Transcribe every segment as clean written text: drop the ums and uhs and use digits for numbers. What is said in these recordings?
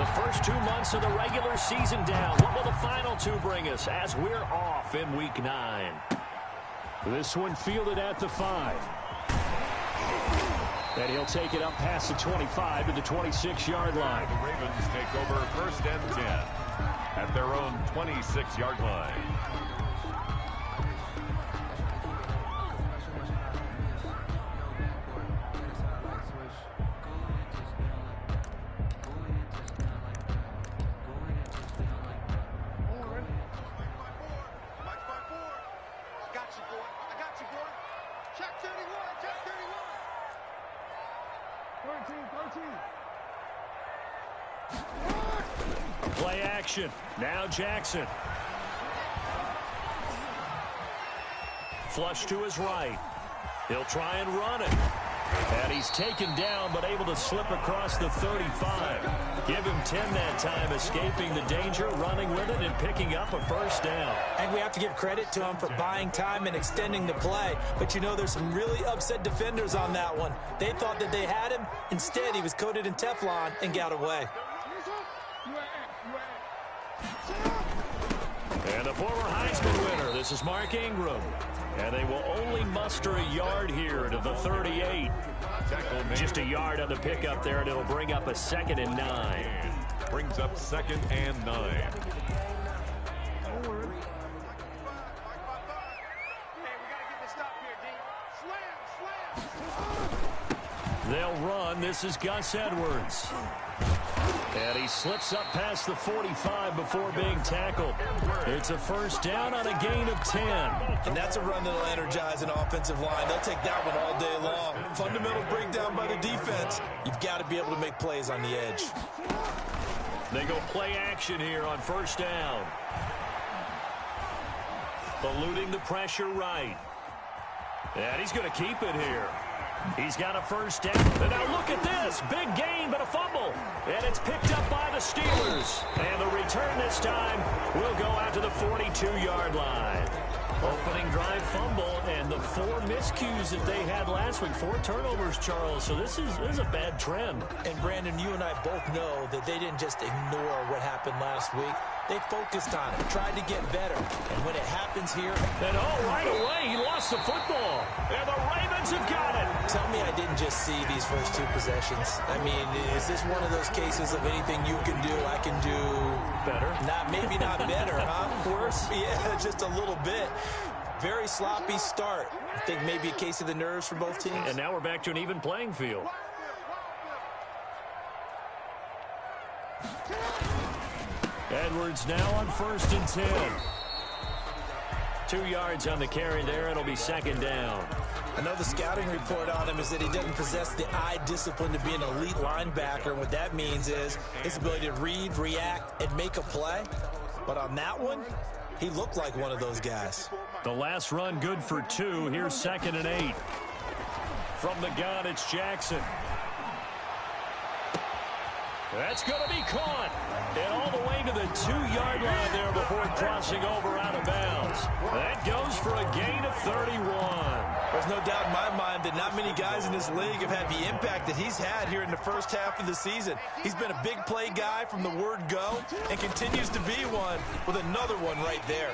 The first 2 months of the regular season down. What will the final 2 bring us as we're off in Week 9? This one fielded at the 5. And he'll take it up past the 25 to the 26-yard line. The Ravens take over 1st and 10 at their own 26-yard line. Play action. Now Jackson. Flush to his right. He'll try and run it. And he's taken down, but able to slip across the 35. Give him 10 that time, escaping the danger, running with it, and picking up a first down. And we have to give credit to him for buying time and extending the play. But, you know, there's some really upset defenders on that one. They thought that they had him. Instead, he was coated in Teflon and got away. And the former Heisman winner, this is Mark Ingram. And they will only muster a yard here to the 38. Just a yard on the pickup there, and it'll bring up a 2nd and 9. Brings up 2nd and 9. They'll run. This is Gus Edwards. And he slips up past the 45 before being tackled. It's a first down on a gain of 10. And that's a run that'll energize an offensive line. They'll take that one all day long. Fundamental breakdown by the defense. You've got to be able to make plays on the edge. They go play action here on first down. Eluding the pressure right. And he's going to keep it here. He's got a first down. And now look at this. Big gain, but a fumble. And it's picked up by the Steelers. And the return this time will go out to the 42-yard line. Opening drive fumble, and the 4 miscues that they had last week. 4 turnovers, Charles. So this is a bad trend. And, Brandon, you and I both know that they didn't just ignore what happened last week. They focused on it, tried to get better. And when it happens here... And, right away, he lost the football. And the Ravens have got it. Tell me I didn't just see these first 2 possessions. I mean, is this one of those cases of anything you can do, I can do... Better? Maybe not better, huh? Worse? Yeah, just a little bit. Very sloppy start. I think maybe a case of the nerves for both teams. And now we're back to an even playing field. Edwards now on 1st and 10. 2 yards on the carry there. It'll be 2nd down. I know the scouting report on him is that he doesn't possess the eye discipline to be an elite linebacker. What that means is his ability to read, react, and make a play. But on that one, he looked like one of those guys. The last run good for 2. Here's 2nd and 8. From the gun, it's Jackson. That's going to be caught. And all the way to the 2-yard line there before crossing over out of bounds. That goes for a gain of 31. There's no doubt in my mind that not many guys in this league have had the impact that he's had here in the first half of the season. He's been a big play guy from the word go and continues to be one with another one right there.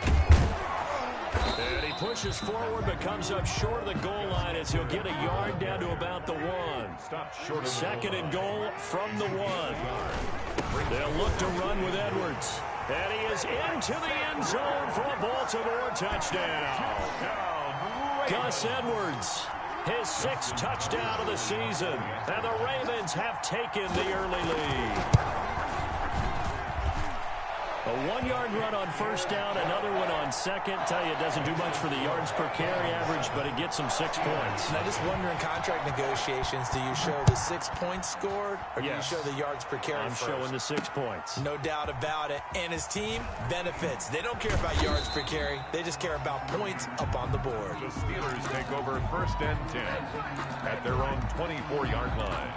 And he pushes forward but comes up short of the goal line as he'll get a yard down to about the 1. 2nd and goal from the 1. They'll look to run with Edwards. And he is into the end zone for a Baltimore touchdown. Gus Edwards, his 6th touchdown of the season. And the Ravens have taken the early lead. A 1-yard run on first down, another one on 2nd. Tell you, it doesn't do much for the yards per carry average, but it gets them 6 points. And I just wonder in contract negotiations, do you show the 6 points scored, or do you show the yards per carry I'm first? showing the 6 points. No doubt about it. And his team benefits. They don't care about yards per carry. They just care about points up on the board. The Steelers take over 1st and 10 at their own 24-yard line.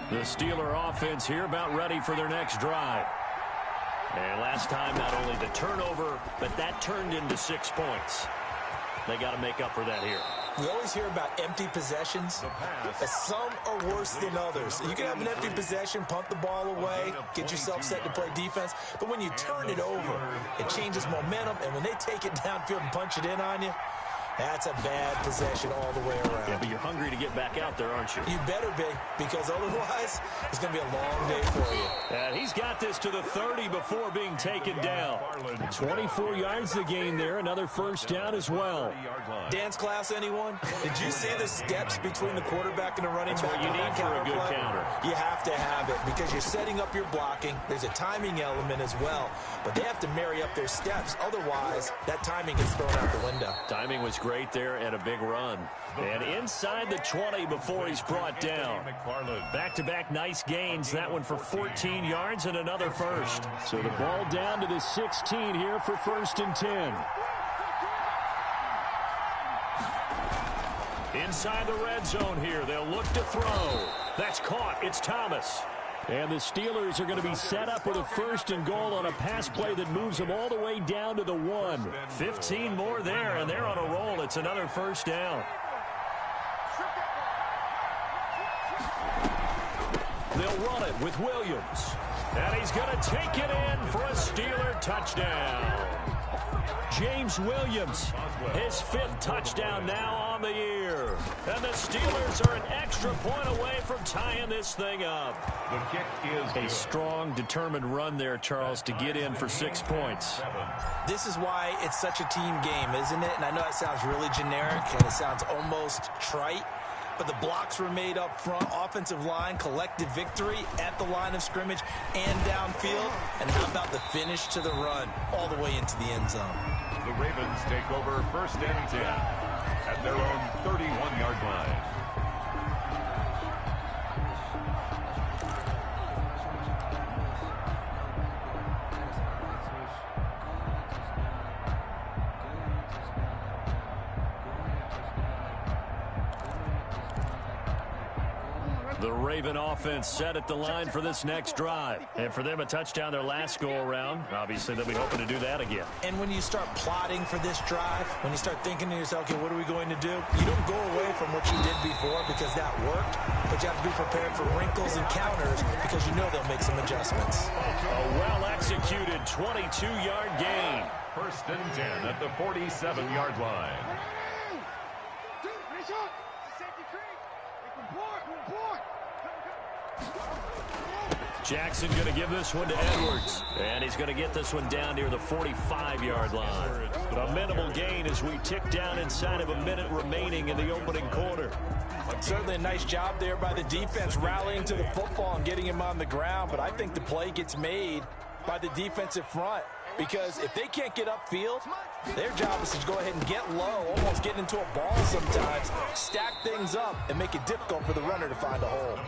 The Steeler offense here about ready for their next drive. And last time, not only the turnover, but that turned into 6 points. They got to make up for that here. We always hear about empty possessions. Some are worse than others. You can have an empty possession, punt the ball away, get yourself set to play defense. But when you turn it over, it changes momentum. And when they take it downfield and punch it in on you, that's a bad possession all the way around. Yeah, but you're hungry to get back out there, aren't you? You better be, because otherwise it's going to be a long day for you. And he's got this to the 30 before being taken down. 24 yards to gain there. Another first down as well. Dance class, anyone? Did you see the steps between the quarterback and the running back? That's what you need for a good counter. You have to have it because you're setting up your blocking. There's a timing element as well. But they have to marry up their steps. Otherwise, that timing gets thrown out the window. Timing was great there and a big run. And inside the 20 before he's brought down. Back-to-back nice gains. That one for 14 yards and another first. So the ball down to the 16 here for 1st and 10. Inside the red zone here. They'll look to throw. That's caught. It's Thomas. And the Steelers are going to be set up with a 1st and goal on a pass play that moves them all the way down to the 1. 15 more there, and they're on a roll. It's another first down. They'll run it with Williams. And he's going to take it in for a Steeler touchdown. James Williams, his 5th touchdown now on the year. And the Steelers are an extra point away from tying this thing up. The kick is a strong, determined run there, Charles, to get in for 6 points. This is why it's such a team game, isn't it? And I know it sounds really generic and it sounds almost trite, but the blocks were made up front, offensive line, collective victory at the line of scrimmage and downfield. And how about the finish to the run all the way into the end zone? The Ravens take over 1st and 10 at their own 31-yard line. The Raven offense set at the line for this next drive. And for them, a touchdown their last go-around. Obviously, they'll be hoping to do that again. And when you start plotting for this drive, when you start thinking to yourself, okay, what are we going to do? You don't go away from what you did before because that worked, but you have to be prepared for wrinkles and counters because you know they'll make some adjustments. A well-executed 22-yard gain. 1st and 10 at the 47-yard line. Jackson going to give this one to Edwards. And he's going to get this one down near the 45-yard line. A minimal gain as we tick down inside of a minute remaining in the opening quarter. Certainly a nice job there by the defense rallying to the football and getting him on the ground. But I think the play gets made by the defensive front. Because if they can't get upfield, their job is to go ahead and get low, almost get into a ball sometimes, stack things up, and make it difficult for the runner to find a hole.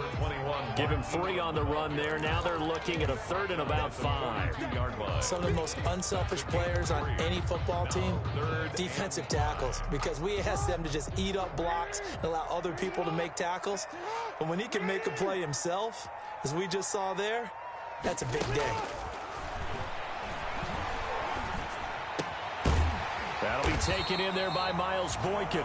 Give him 3 on the run there. Now they're looking at a 3rd and about 5. Some of the most unselfish players on any football team, defensive tackles, because we ask them to just eat up blocks and allow other people to make tackles. But when he can make a play himself, as we just saw there, that's a big day. That'll be taken in there by Miles Boykin.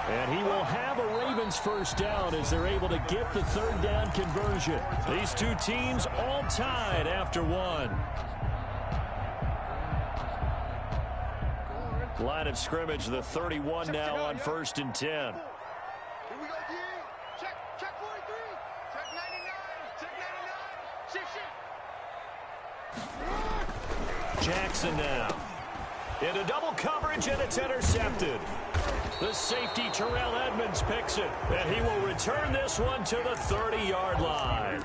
And he will have a Ravens 1st down as they're able to get the 3rd down conversion. These two teams all tied after 1. Line of scrimmage, the 31 now on 1st and 10. Here we go, D. Check 43. Check 99. Check 99. Shift. Jackson now. Into double coverage, and it's intercepted. The safety, Terrell Edmonds, picks it. And he will return this one to the 30-yard line.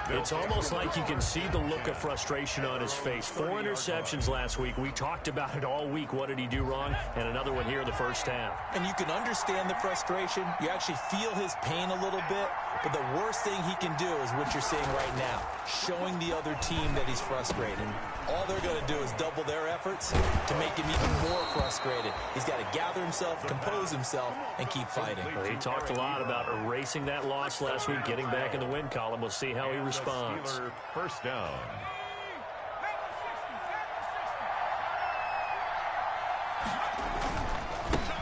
It's almost like you can see the look of frustration on his face. 4 interceptions last week. We talked about it all week. What did he do wrong? And another one here in the first half. And you can understand the frustration. You actually feel his pain a little bit. But the worst thing he can do is what you're seeing right now, showing the other team that he's frustrated. All they're going to do is double their efforts to make him even more frustrated. He's got to gather himself, compose himself, and keep fighting. Well, he talked a lot about erasing that loss last week, getting back in the win column. We'll see how he responds. 1st down.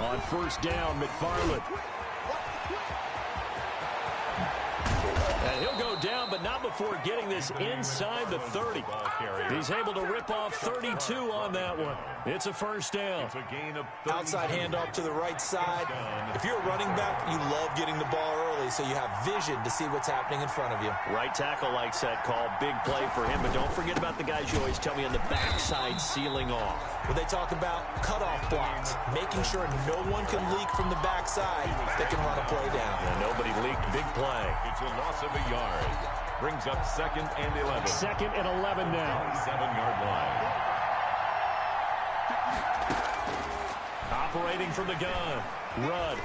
On On first down, McFarland. And he'll go down, but not before getting this inside the 30. He's able to rip off 32 on that one. It's a first down. It's a gain of Outside handoff to the right side. If you're a running back, you love getting the ball early so you have vision to see what's happening in front of you. Right tackle likes that call. Big play for him, but don't forget about the guys you always tell me on the backside sealing off. When they talk about cutoff blocks, making sure no one can leak from the backside that can run a play down. And nobody leaked. Big play. It's a loss of a yard. Brings up 2nd and 11. 2nd and 11 now. 7-yard line. Operating from the gun. Rudd.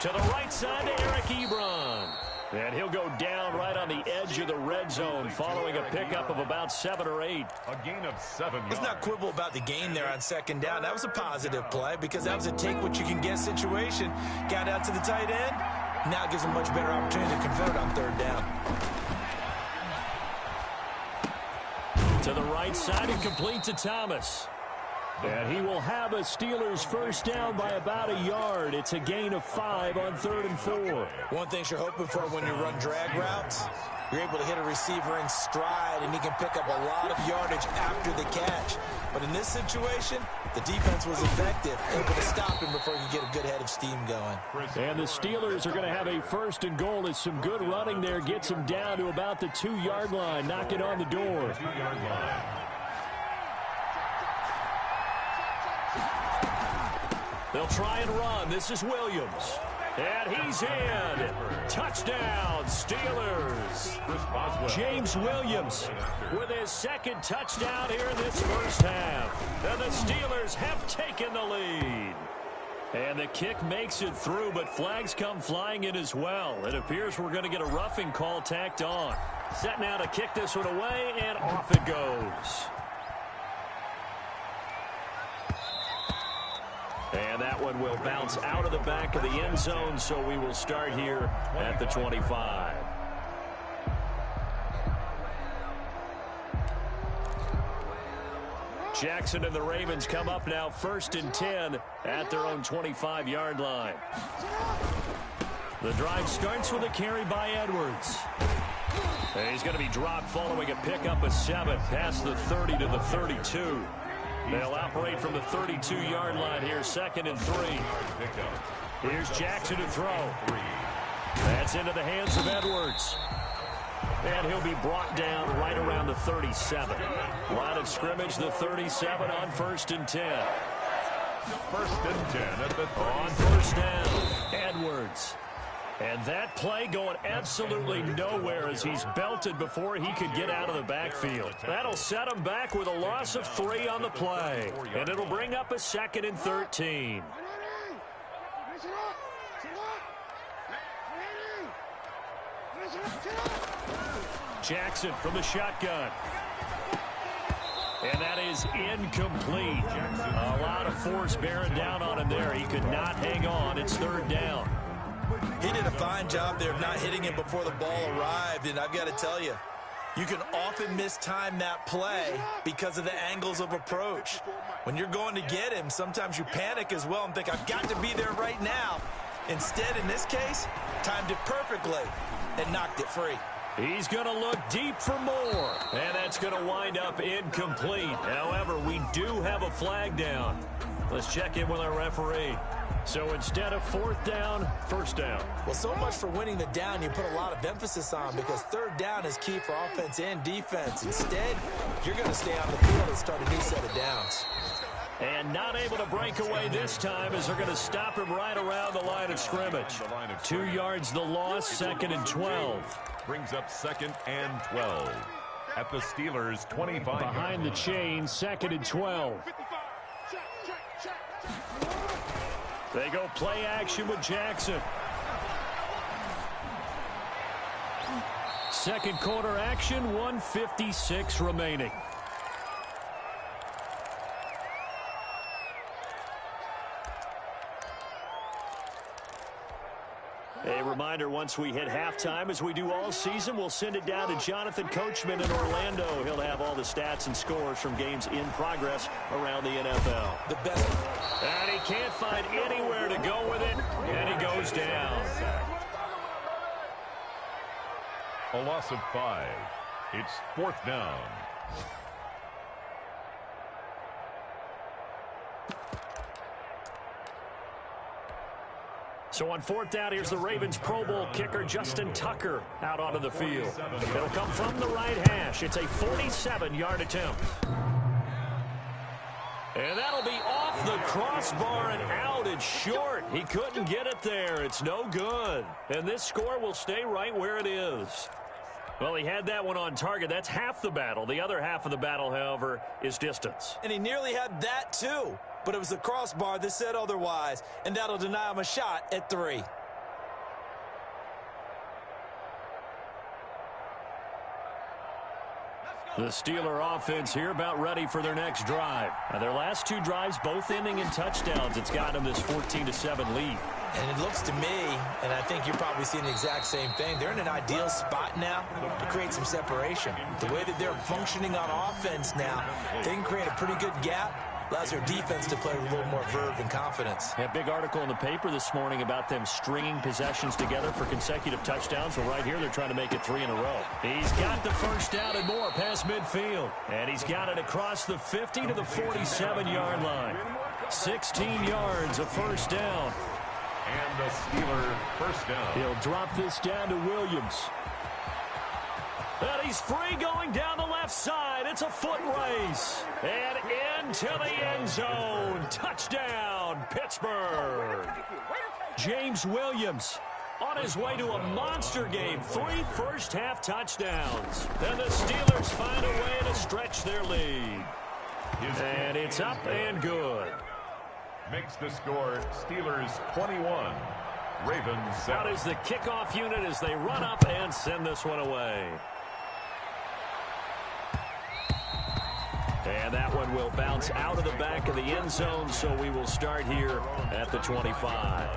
To the right side to Eric Ebron. And he'll go down right on the edge of the red zone following a pickup of about 7 or 8. A gain of 7 yards. Let's not quibble about the gain there on 2nd down. That was a positive play because that was a take-what-you-can-get situation. Got out to the tight end. Now it gives him much better opportunity to convert on 3rd down. To the right side and complete to Thomas. And he will have a Steelers first down by about a yard. It's a gain of 5 on 3rd and 4. One thing you're hoping for when you run drag routes, you're able to hit a receiver in stride, and he can pick up a lot of yardage after the catch. But in this situation, the defense was effective, able to stop him before he could get a good head of steam going. And the Steelers are going to have a 1st and goal. It's some good running there. Gets him down to about the 2-yard line. Knock it on the door. 2-yard line. They'll try and run. This is Williams. And he's in. Touchdown, Steelers. James Williams with his 2nd touchdown here in this first half. And the Steelers have taken the lead. And the kick makes it through, but flags come flying in as well. It appears we're going to get a roughing call tacked on. Set now to kick this one away, and off it goes. And that one will bounce out of the back of the end zone, so we will start here at the 25. Jackson and the Ravens come up now 1st and 10 at their own 25-yard line. The drive starts with a carry by Edwards. And he's going to be dropped following a pickup of 7 past the 30 to the 32. They'll operate from the 32-yard line here, 2nd and 3. Here's Jackson to throw. That's into the hands of Edwards. And he'll be brought down right around the 37. Line of scrimmage, the 37 on 1st and 10. 1st and 10 at the 30. On 1st down, Edwards. And that play going absolutely nowhere as he's belted before he could get out of the backfield. That'll set him back with a loss of 3 on the play. And it'll bring up a 2nd and 13. Jackson from the shotgun. And that is incomplete. A lot of force bearing down on him there. He could not hang on. It's 3rd down. He did a fine job there of not hitting it before the ball arrived, and I've got to tell you, you can often mistime that play because of the angles of approach. When you're going to get him, sometimes you panic as well and think, I've got to be there right now. Instead, in this case, timed it perfectly and knocked it free. He's going to look deep for more, and that's going to wind up incomplete. However, we do have a flag down. Let's check in with our referee. So instead of 4th down, 1st down. Well, so much for winning the down you put a lot of emphasis on because 3rd down is key for offense and defense. Instead, you're going to stay on the field and start a new set of downs. And not able to break away this time as they're going to stop him right around the line of scrimmage. 2 yards the loss, 2nd and 12. Brings up 2nd and 12 at the Steelers' 25. Behind the chain, 2nd and 12. They go play action with Jackson. 2nd quarter action, 1:56 remaining. A reminder once once we hit halftime, as we do all season. We'll send it down to Jonathan Coachman in Orlando. He'll have all the stats and scores from games in progress around the NFL. The best. And he can't find anywhere to go with it, and he goes down. A loss of 5. It's 4th down. So on 4th down, here's the Ravens Pro Bowl kicker Justin Tucker out onto the field. It'll come from the right hash. It's a 47-yard attempt. And that'll be off the crossbar and out. It's short. He couldn't get it there. It's no good. And this score will stay right where it is. Well, he had that one on target. That's half the battle. The other half of the battle, however, is distance. And he nearly had that, too. But it was the crossbar that said otherwise, and that'll deny him a shot at 3. The Steeler offense here about ready for their next drive. Now, their last 2 drives, both ending in touchdowns. It's got them this 14-7 lead. And it looks to me, and I think you're probably seeing the exact same thing, they're in an ideal spot now to create some separation. The way that they're functioning on offense now, they can create a pretty good gap. Allows their defense to play with a little more verve and confidence. A big article in the paper this morning about them stringing possessions together for consecutive touchdowns. Well, right here, they're trying to make it 3 in a row. He's got the first down and more past midfield. And he's got it across the 50 to the 47-yard line. 16 yards, a first down. And the Steeler first down. He'll drop this down to Williams. And he's free going down the left side. It's a foot race. And into the end zone. Touchdown, Pittsburgh. James Williams on his way to a monster game. 3 first-half touchdowns. And the Steelers find a way to stretch their lead. And it's up and good. Makes the score Steelers 21, Ravens 7. Out is the kickoff unit as they run up and send this one away. And that one will bounce out of the back of the end zone, so we will start here at the 25.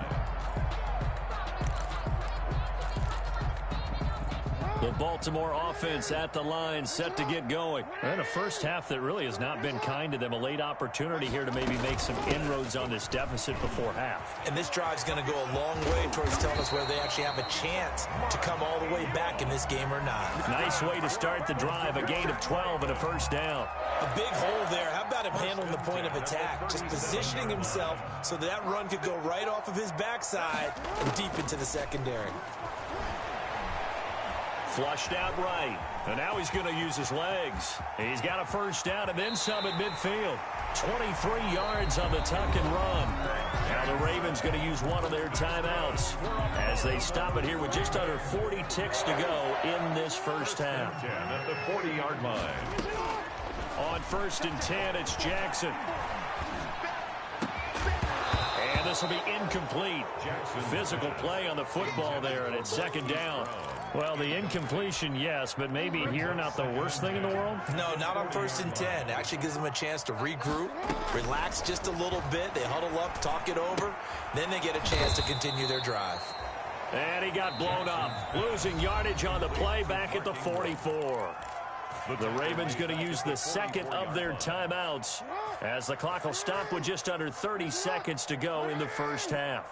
The Baltimore offense at the line, set to get going. And a first half that really has not been kind to them. A late opportunity here to maybe make some inroads on this deficit before half. And this drive's going to go a long way towards telling us whether they actually have a chance to come all the way back in this game or not. Nice way to start the drive. A gain of 12 and a first down. A big hole there. How about him handling the point of attack? Just positioning himself so that run could go right off of his backside and deep into the secondary. Flushed out right. And now he's going to use his legs. He's got a first down and then some at midfield. 23 yards on the tuck and run. Now the Ravens going to use one of their timeouts as they stop it here with just under 40 ticks to go in this first half. 10 at the 40-yard line. On 1st and 10, it's Jackson. And this will be incomplete. Physical play on the football there, and it's 2nd down. Well, the incompletion, yes, but maybe here not the worst thing in the world? No, not on 1st and 10. It actually gives them a chance to regroup, relax just a little bit. They huddle up, talk it over. Then they get a chance to continue their drive. And he got blown up. Losing yardage on the play back at the 44. The Ravens going to use the second of their timeouts as the clock will stop with just under 30 seconds to go in the first half.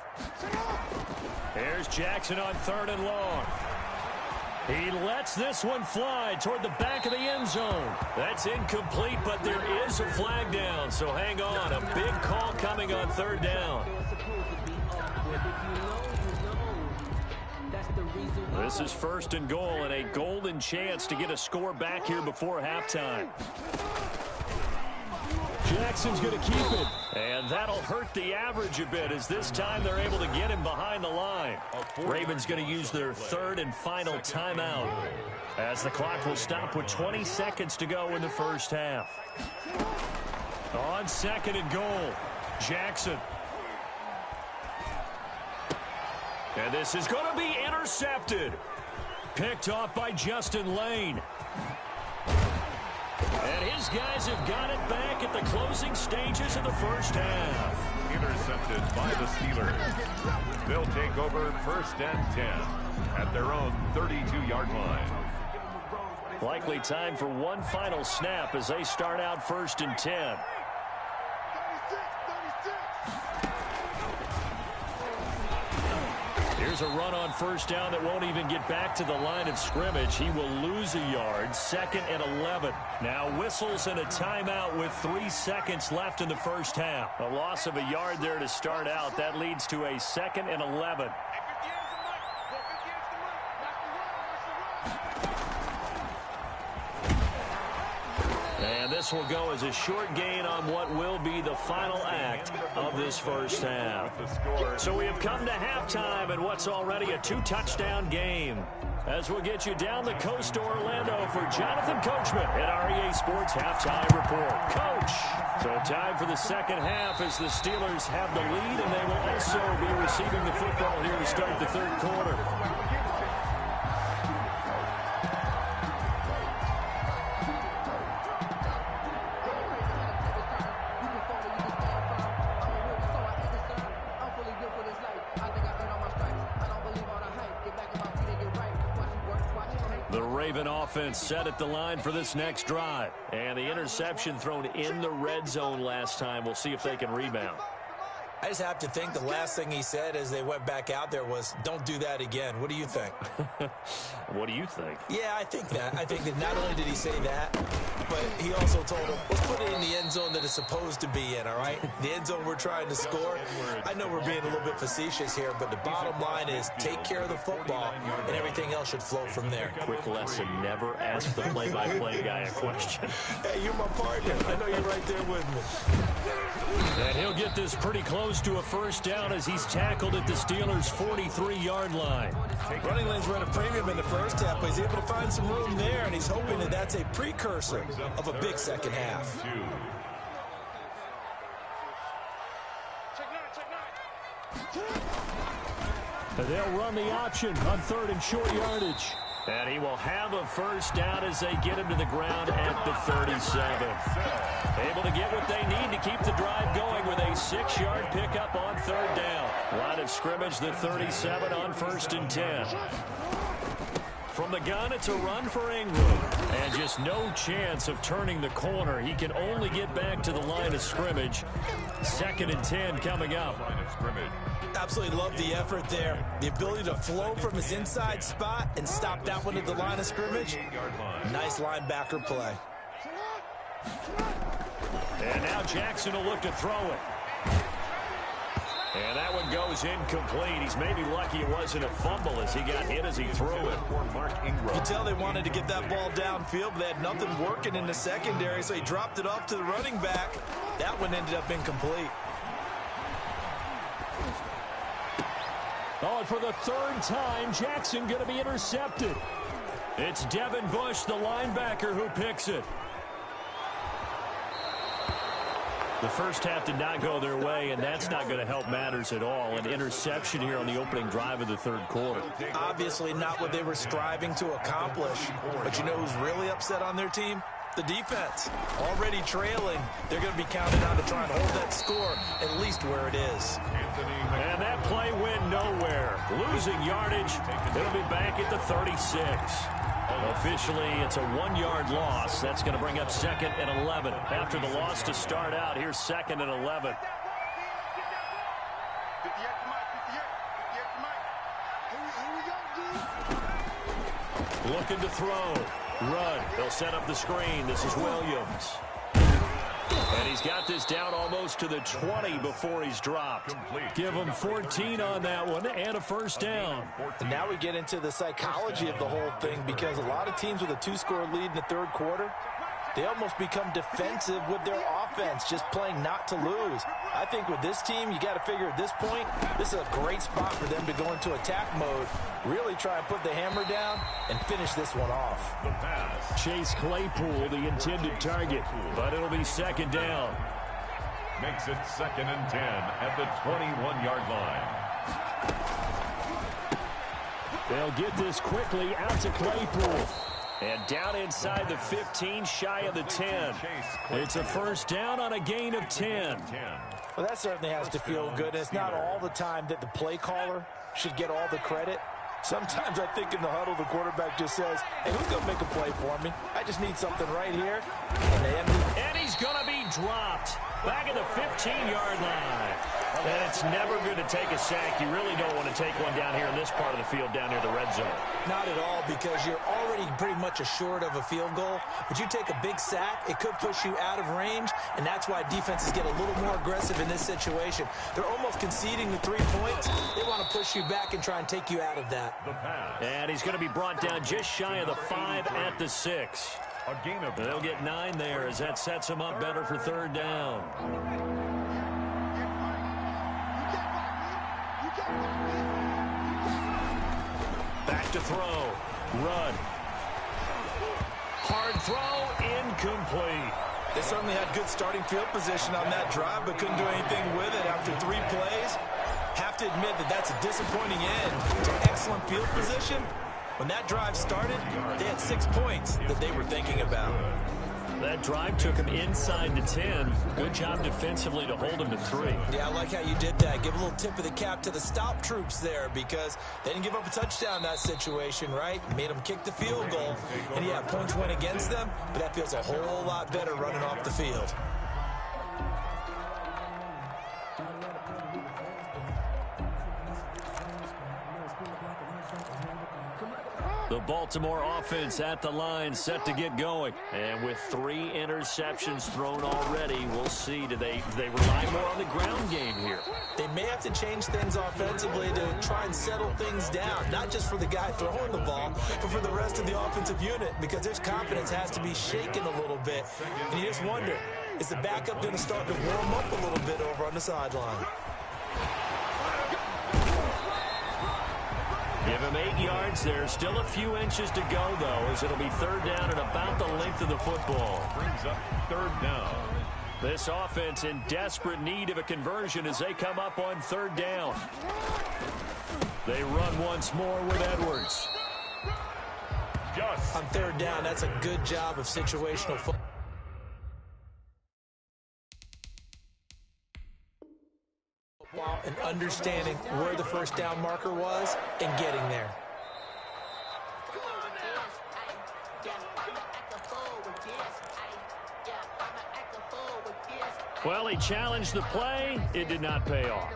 Here's Jackson on 3rd and long. He lets this one fly toward the back of the end zone. That's incomplete, but there is a flag down, so hang on. A big call coming on 3rd down. This is 1st and goal and a golden chance to get a score back here before halftime. Jackson's going to keep it, and that'll hurt the average a bit as this time they're able to get him behind the line. Ravens going to use their 3rd and final timeout as the clock will stop with 20 seconds to go in the first half. On 2nd and goal, Jackson. And this is going to be intercepted. Picked off by Justin Lane. And his guys have got it back at the closing stages of the first half. intercepted by the Steelers. They'll take over 1st and 10 at their own 32-yard line. Likely time for one final snap as they start out 1st and 10. Here's a run on 1st down that won't even get back to the line of scrimmage. He will lose a yard. 2nd and 11. Now whistles and a timeout with 3 seconds left in the 1st half. A loss of a yard there to start out. That leads to a 2nd and 11. And this will go as a short gain on what will be the final act of this 1st half. So we have come to halftime in what's already a 2-touchdown game. As we'll get you down the coast to Orlando for Jonathan Coachman at our EA Sports Halftime Report. Coach! So time for the 2nd half as the Steelers have the lead, and they will also be receiving the football here to start the 3rd quarter. Offense set at the line for this next drive. And the interception thrown in the red zone last time. We'll see if they can rebound. I just have to think the last thing he said as they went back out there was, don't do that again. What do you think? What do you think? Yeah, I think that. I think that not only did he say that, but he also told him, let's put it in the end zone that it's supposed to be in, all right? The end zone we're trying to score. I know we're being a little bit facetious here, but the bottom line is take care of the football, and everything else should flow from there. Quick lesson, never ask the play-by-play guy a question. Hey, you're my partner. I know you're right there with me. And he'll get this pretty close to a 1st down as he's tackled at the Steelers' 43-yard line. Running lanes were at a premium in the 1st half, but he's able to find some room there, and he's hoping that that's a precursor of a big 2nd half. They'll run the option on 3rd and short yardage. And he will have a 1st down as they get him to the ground at the 37. Able to get what they need to keep the drive going with a 6-yard pickup on 3rd down. Line of scrimmage, the 37 on 1st and 10. From the gun, it's a run for Ingram. And just no chance of turning the corner. He can only get back to the line of scrimmage. 2nd and 10 coming up. Line of scrimmage. Absolutely love the effort there. The ability to flow from his inside spot and stop that one at the line of scrimmage. Nice linebacker play. And now Jackson will look to throw it. And that one goes incomplete. He's maybe lucky it wasn't a fumble as he got hit as he threw it. You can tell they wanted to get that ball downfield, but they had nothing working in the secondary, so he dropped it off to the running back. That one ended up incomplete. Oh, and for the 3rd time, Jackson going to be intercepted. It's Devin Bush, the linebacker, who picks it. The 1st half did not go their way, and that's not going to help matters at all. An interception here on the opening drive of the 3rd quarter. Obviously not what they were striving to accomplish. But you know who's really upset on their team? The defense. Already trailing. They're going to be counted on to try and hold that score at least where it is. And that play went nowhere. Losing yardage. It'll be back at the 36. Officially, it's a 1-yard loss. That's going to bring up 2nd and 11. After the loss to start out, here's 2nd and 11. Looking to throw. Run. They'll set up the screen. This is Williams. And he's got this down almost to the 20 before he's dropped. Give him 14 on that one and a 1st down. And now we get into the psychology of the whole thing, because a lot of teams with a 2-score lead in the 3rd quarter, they almost become defensive with their offense, just playing not to lose. I think with this team, you got to figure at this point, this is a great spot for them to go into attack mode, really try and put the hammer down and finish this one off. The pass. Chase Claypool, the intended target, but it'll be 2nd down. Makes it 2nd and 10 at the 21-yard line. They'll get this quickly out to Claypool. And down inside the 15, shy of the 10. It's a first down on a gain of 10. Well, that certainly has to feel good. It's not all the time that the play caller should get all the credit. Sometimes I think in the huddle, the quarterback just says, hey, who's going to make a play for me? I just need something right here. And he's going to be dropped back at the 15-yard line. And it's never good to take a sack. You really don't want to take one down here in this part of the field down near the red zone. Not at all, because you're already pretty much assured of a field goal. But you take a big sack, it could push you out of range, and that's why defenses get a little more aggressive in this situation. They're almost conceding the 3 points. They want to push you back and try and take you out of that. And he's going to be brought down just shy of the 5 at the 6. They'll get 9 there as that sets him up better for third down. Back to throw. Run. Hard throw. Incomplete. They certainly had good starting field position on that drive, but couldn't do anything with it after 3 plays. Have to admit that that's a disappointing end to excellent field position. When that drive started, they had 6 points that they were thinking about. That drive took him inside the 10. Good job defensively to hold him to 3. Yeah, I like how you did that. Give a little tip of the cap to the stop troops there, because they didn't give up a touchdown in that situation, right? Made them kick the field goal. And yeah, points went against them, but that feels a whole lot better running off the field. The Baltimore offense at the line, set to get going. And with 3 interceptions thrown already, we'll see. Do they rely more on the ground game here? They may have to change things offensively to try and settle things down, not just for the guy throwing the ball, but for the rest of the offensive unit, because their confidence has to be shaken a little bit. And you just wonder, is the backup going to start to warm up a little bit over on the sideline? Give him 8 yards. There's still a few inches to go, though, as it'll be third down and about the length of the football. Brings up third down. This offense in desperate need of a conversion as they come up on third down. They run once more with Edwards. On third down, that's a good job of situational football. And understanding where the first down marker was and getting there. Well, he challenged the play. It did not pay off.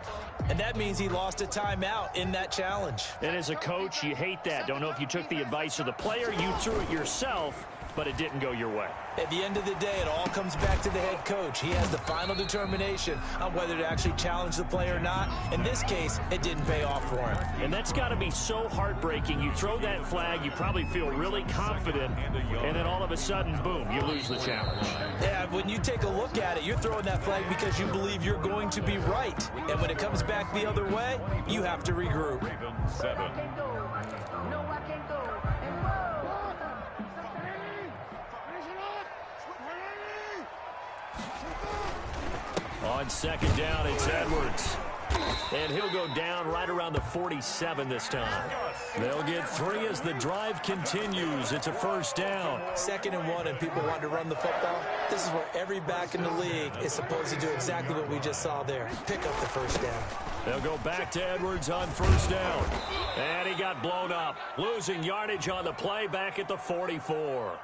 And that means he lost a timeout in that challenge. And as a coach, you hate that. Don't know if you took the advice of the player, you threw it yourself, but it didn't go your way. At the end of the day, it all comes back to the head coach. He has the final determination on whether to actually challenge the play or not. In this case, it didn't pay off for him. And that's got to be so heartbreaking. You throw that flag, you probably feel really confident, and then all of a sudden, boom, you lose the challenge. Yeah, when you take a look at it, you're throwing that flag because you believe you're going to be right. And when it comes back the other way, you have to regroup. Ravens 7. On second down, it's Edwards. And he'll go down right around the 47 this time. They'll get 3 as the drive continues. It's a first down. 2nd and 1, and people want to run the football. This is where every back in the league is supposed to do exactly what we just saw there. Pick up the first down. They'll go back to Edwards on first down. And he got blown up. Losing yardage on the play back at the 44.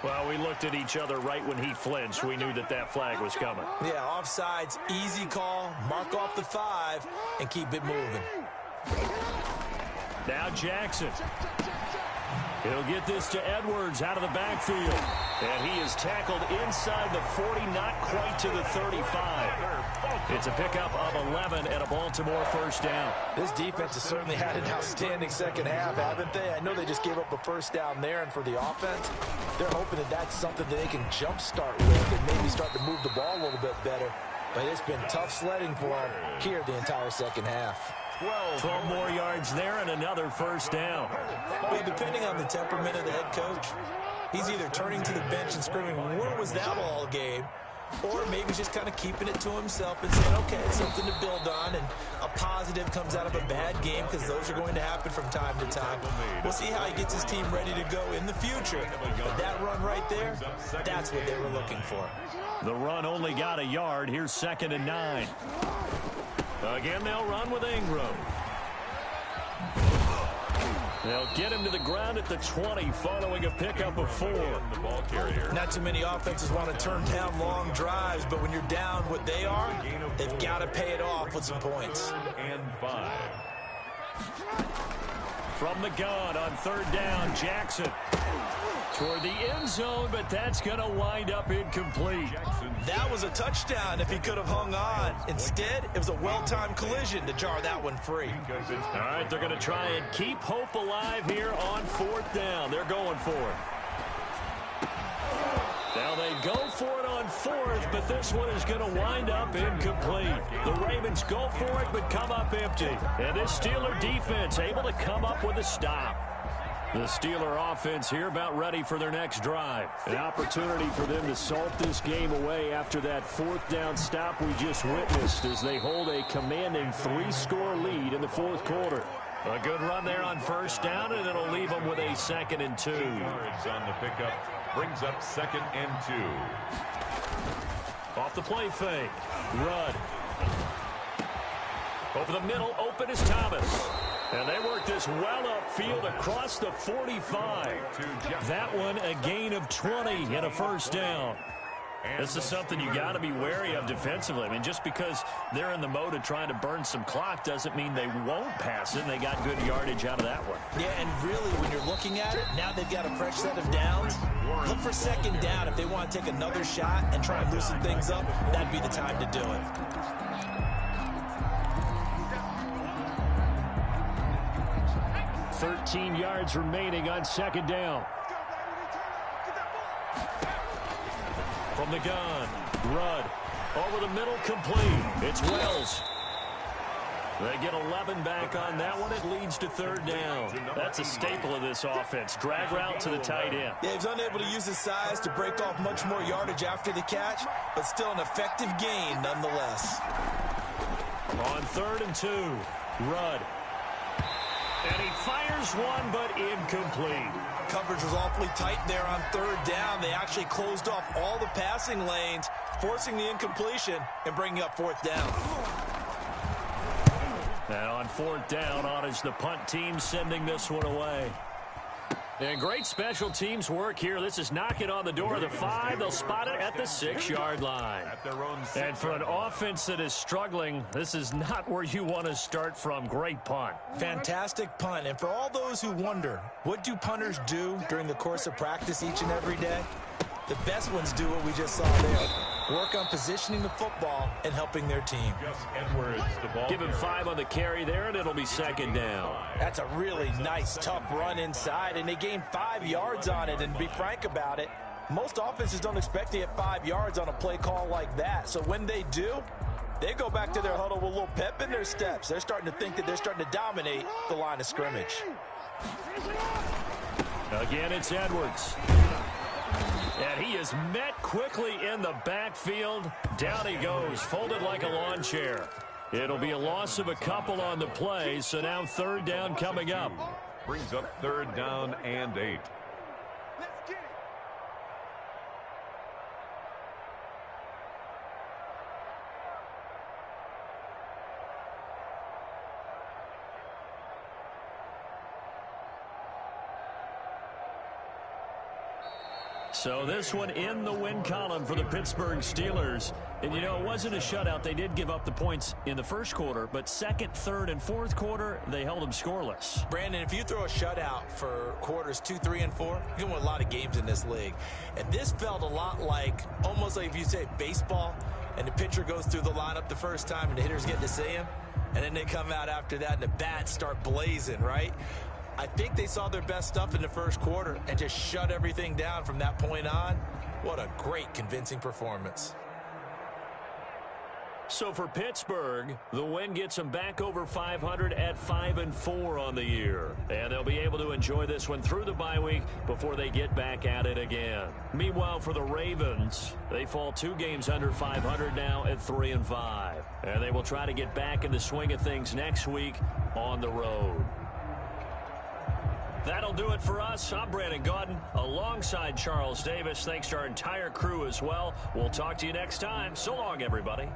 Well, we looked at each other right when he flinched. We knew that that flag was coming. Yeah, offsides, easy call, mark off the 5, and keep it moving. Now Jackson. He'll get this to Edwards out of the backfield. And he is tackled inside the 40, not quite to the 35. It's a pickup of 11 and a Baltimore first down. This defense has certainly had an outstanding second half, haven't they? I know they just gave up a first down there, and for the offense, they're hoping that that's something that they can jumpstart with and maybe start to move the ball a little bit better. But it's been tough sledding for them here the entire second half. 12 more yards there and another first down. Well, depending on the temperament of the head coach, he's either turning to the bench and screaming, where was that all game? or maybe just kind of keeping it to himself and saying, okay, it's something to build on, and a positive comes out of a bad game, because those are going to happen from time to time. We'll see how he gets his team ready to go in the future. But that run right there, that's what they were looking for. The run only got a yard. Here's 2nd and 9. Again, they'll run with Ingram. They'll get him to the ground at the 20 following a pickup of 4. The ball carrier. Not too many offenses want to turn down long drives, but when you're down what they are, they've got to pay it off with some points. 3rd and 5. From the gun on 3rd down, Jackson toward the end zone, but that's going to wind up incomplete. That was a touchdown if he could have hung on. Instead, it was a well-timed collision to jar that one free. All right, they're going to try and keep hope alive here on 4th down. They're going for it. Now they go for it on 4th, but this one is going to wind up incomplete. The Ravens go for it, but come up empty. And this Steeler defense able to come up with a stop. The Steeler offense here about ready for their next drive. An opportunity for them to salt this game away after that 4th down stop we just witnessed as they hold a commanding 3-score lead in the 4th quarter. A good run there on 1st down, and it'll leave them with a 2nd and 2. Yards on the pickup brings up 2nd and 2. Off the play fake. Rudd. Over the middle, open is Thomas. And they work this well upfield across the 45. That one a gain of 20 and a 1st down. This is something you got to be wary of defensively. I mean, just because they're in the mode of trying to burn some clock doesn't mean they won't pass it. And they got good yardage out of that one. Yeah, and really, when you're looking at it, now they've got a fresh set of downs. Look for 2nd down. If they want to take another shot and try and loosen things up, that'd be the time to do it. 13 yards remaining on 2nd down. From the gun, Rudd. Over the middle, complete. It's Wells. They get 11 back on that one. It leads to 3rd down. That's a staple of this offense. Drag route to the tight end. Yeah, he's unable to use his size to break off much more yardage after the catch, but still an effective gain nonetheless. On 3rd and 2, Rudd. And he fires one, but incomplete. Coverage was awfully tight there on 3rd down. They actually closed off all the passing lanes, forcing the incompletion and bringing up 4th down. And on 4th down, on is the punt team sending this one away. And great special teams work here. This is knocking on the door of the 5. They'll spot it at the 6-yard line. And for an offense that is struggling, this is not where you want to start from. Great punt. Fantastic punt. And for all those who wonder, what do punters do during the course of practice each and every day? The best ones do what we just saw there. Work on positioning the football and helping their team. Give him 5 on the carry there, and it'll be 2nd down. That's a really nice, tough run inside, and they gained 5 yards on it. And to be frank about it, most offenses don't expect to get 5 yards on a play call like that. So when they do, they go back to their huddle with a little pep in their steps. They're starting to think that they're starting to dominate the line of scrimmage. Again, it's Edwards. And he is met quickly in the backfield. Down he goes, folded like a lawn chair. It'll be a loss of a couple on the play, so now 3rd down coming up. Brings up 3rd down and 8. So this one in the win column for the Pittsburgh Steelers. And, you know, it wasn't a shutout. They did give up the points in the 1st quarter, but 2nd, 3rd, and 4th quarter, they held them scoreless. Brandon, if you throw a shutout for quarters 2, 3, and 4, you can win a lot of games in this league. And this felt a lot like, almost like if you say baseball, and the pitcher goes through the lineup the first time, and the hitters get to see him, and then they come out after that, and the bats start blazing, right? I think they saw their best stuff in the 1st quarter and just shut everything down from that point on. What a great, convincing performance. So for Pittsburgh, the win gets them back over 500 at 5-4 on the year. And they'll be able to enjoy this one through the bye week before they get back at it again. Meanwhile, for the Ravens, they fall 2 games under 500 now at 3-5. And they will try to get back in the swing of things next week on the road. That'll do it for us. I'm Brandon Gaudin alongside Charles Davis. Thanks to our entire crew as well. We'll talk to you next time. So long, everybody.